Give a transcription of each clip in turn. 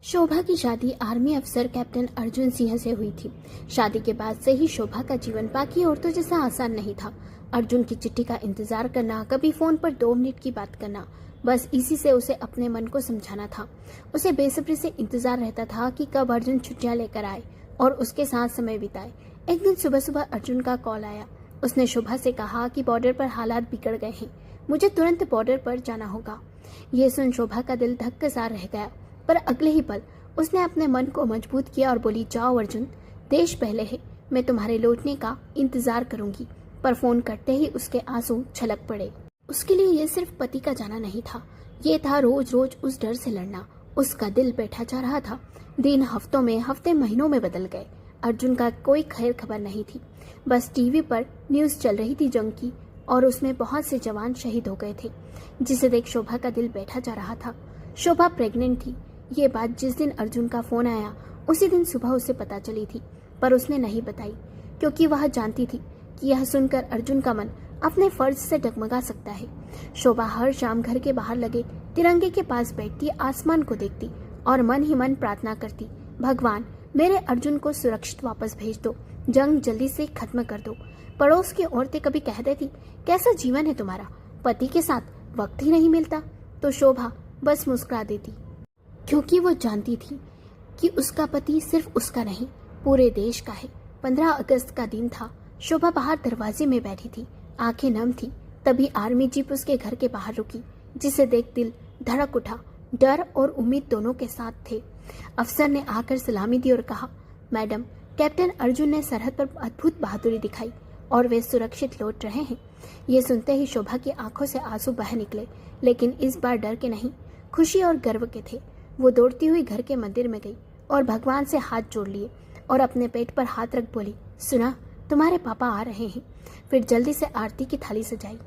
शोभा की शादी आर्मी अफसर कैप्टन अर्जुन सिंह से हुई थी। शादी के बाद से ही शोभा का जीवन बाकी औरतों जैसा आसान नहीं था। अर्जुन की चिट्ठी का इंतजार करना, कभी फोन पर 2 मिनट की बात करना, बस इसी से उसे अपने मन को समझाना था। उसे बेसब्री से इंतजार रहता था कि कब अर्जुन छुट्टियां लेकर आए और उसके साथ समय बिताए। एक दिन सुबह सुबह अर्जुन का कॉल आया। उसने शोभा से कहा कि बॉर्डर पर हालात बिगड़ गए हैं, मुझे तुरंत बॉर्डर पर जाना होगा। ये सुन शोभा का दिल धक्के सा रह गया, पर अगले ही पल उसने अपने मन को मजबूत किया और बोली, जाओ अर्जुन, देश पहले है, मैं तुम्हारे लौटने का इंतजार करूंगी। पर फोन करते ही उसके आंसू छलक पड़े। उसके लिए ये सिर्फ पति का जाना नहीं था, ये था रोज रोज उस डर से लड़ना। उसका दिल बैठा जा रहा था। दिन हफ्तों में, हफ्ते महीनों में बदल गए। अर्जुन का कोई खैर खबर नहीं थी। बस टीवी पर न्यूज चल रही थी जंग की, और उसमें बहुत से जवान शहीद हो गए थे, जिसे देख शोभा का दिल बैठा जा रहा था। शोभा प्रेग्नेंट थी। ये बात जिस दिन अर्जुन का फोन आया उसी दिन सुबह उसे पता चली थी, पर उसने नहीं बताई, क्योंकि वह जानती थी कि यह सुनकर अर्जुन का मन अपने फर्ज से डगमगा सकता है। शोभा हर शाम घर के बाहर लगे तिरंगे के पास बैठती, आसमान को देखती और मन ही मन प्रार्थना करती, भगवान मेरे अर्जुन को सुरक्षित वापस भेज दो, जंग जल्दी से खत्म कर दो। पड़ोस की औरतें कभी कह देती, कैसा जीवन है तुम्हारा, पति के साथ वक्त ही नहीं मिलता, तो शोभा बस मुस्कुरा देती, क्योंकि वो जानती थी कि उसका पति सिर्फ उसका नहीं, पूरे देश का है। 15 अगस्त का दिन था। शोभा बाहर दरवाजे में बैठी थी, आंखें नम थी। तभी आर्मी जीप उसके घर के बाहर रुकी, जिसे देख दिल धड़क उठा। डर और उम्मीद दोनों के साथ थे। अफसर ने आकर सलामी दी और कहा, मैडम, कैप्टन अर्जुन ने सरहद पर अद्भुत बहादुरी दिखाई और वे सुरक्षित लौट रहे हैं। ये सुनते ही शोभा की आंखों से आंसू बह निकले, लेकिन इस बार डर के नहीं, खुशी और गर्व के थे। वो दौड़ती हुई घर के मंदिर में गई और भगवान से हाथ जोड़ लिए और अपने पेट पर हाथ रख बोली, सुना, तुम्हारे पापा आ रहे हैं। फिर जल्दी से आरती की थाली सजाई।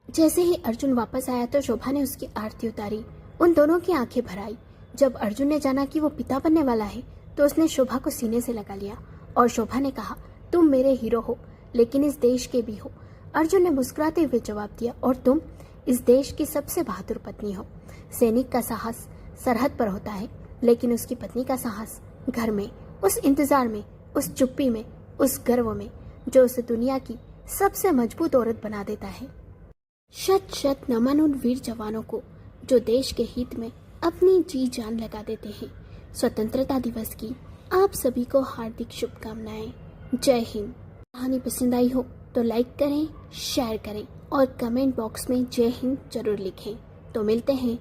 जैसे ही अर्जुन वापस आया तो शोभा ने उसकी आरती उतारी। उन दोनों की आंखें भर आई। जब अर्जुन ने जाना कि वो पिता बनने वाला है तो उसने शोभा को सीने से लगा लिया और शोभा ने कहा, तुम मेरे हीरो हो, लेकिन इस देश के भी हो। अर्जुन ने मुस्कुराते हुए जवाब दिया, और तुम इस देश की सबसे बहादुर पत्नी हो। सैनिक का साहस सरहद पर होता है, लेकिन उसकी पत्नी का साहस घर में, उस इंतजार में, उस चुप्पी में, उस गर्व में, जो उसे दुनिया की सबसे मजबूत औरत बना देता है। शत शत नमन उन वीर जवानों को जो देश के हित में अपनी जी जान लगा देते हैं। स्वतंत्रता दिवस की आप सभी को हार्दिक शुभकामनाएं। जय हिंद। कहानी पसंद आई हो तो लाइक करें, शेयर करें और कमेंट बॉक्स में जय हिंद जरूर लिखें। तो मिलते हैं